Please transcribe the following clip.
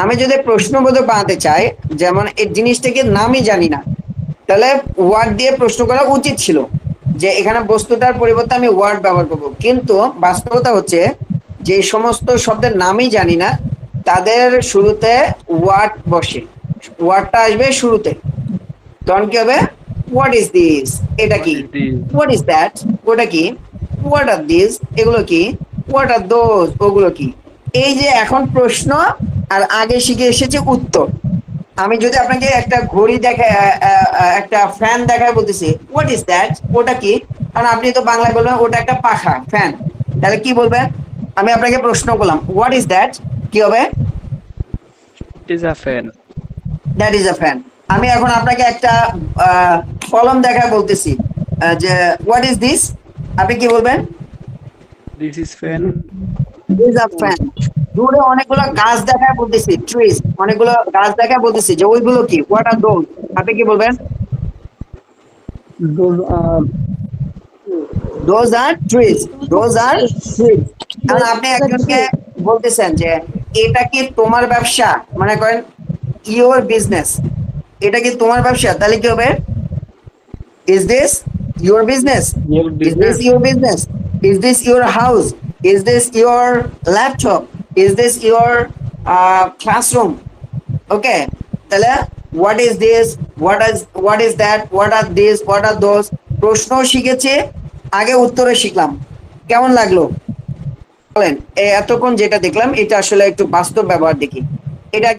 আমি যদি প্রশ্নবোধক বানাতে চাই, যেমন এই জিনিসটাকে নামই জানি না, তাহলে ওয়ার্ড দিয়ে প্রশ্ন করা উচিত ছিল, যে এখানে বস্তুটার পরিবর্তে আমি ওয়ার্ড ব্যবহার করব। কিন্তু বাস্তবতা হচ্ছে যে সমস্ত শব্দের নামই জানি না, তাদের শুরুতে ওয়ার্ড বসে, ওয়ার্ডটা আসবে শুরুতে। তখন কি হবে? হোয়াট ইজ দিস, এটা What কি? is this? What is that, ওটা কি? হোয়াট আর দিস, এগুলো কি? হোয়াট আর দোজ, ওগুলো কি? এই যে এখন প্রশ্ন, আর আগে শিখে এসেছে উত্তর। আমি যদি আপনাকে একটা ঘড়ি দেখা, একটা ফ্যান দেখায় বলতেছি হোয়াট ইজ দ্যাট, ওটা কি? কারণ আপনি তো বাংলায় বলবেন ওটা একটা পাখা, ফ্যান। তাহলে কি বলবেন? আমি আপনাকে প্রশ্ন করলাম হোয়াট ইজ দ্যাট, কি হবে? It is a fan. That is a fan. আমি এখন আপনাকে একটা কলম দেখায় বলতেছি যে হোয়াট ইজ দিস, আপনি কি বলবেন? This is fan. Is a fan. দূরে অনেকগুলো গাছ দেখায় বলতেছি, ট্রিজ, অনেকগুলো গাছ দেখায় বলতেছি যে ওইগুলো কি, হোয়াট আর দোজ, আপনি কি বলবেন? Those are those are trees, those are trees. কারণ আপনি একজনকে বলতেছেন যে এটা কি তোমার ব্যবসা, মনে করেন ইওর বিজনেস, এটা কি তোমার ব্যবসা, তাহলে কি হবে? Is this your business? Your Is this business. your business? Is this your house? Is this your laptop? Is this your classroom? Okay. তাহলে what is this? What is that? What are these? What are those? প্রশ্ন শিখেছে, আগে উত্তরে শিখলাম। কেমন লাগলো বলেন? এতক্ষণ যেটা দেখলাম এটা আসলে একটু বাস্তব ব্যবহার দেখি। এটা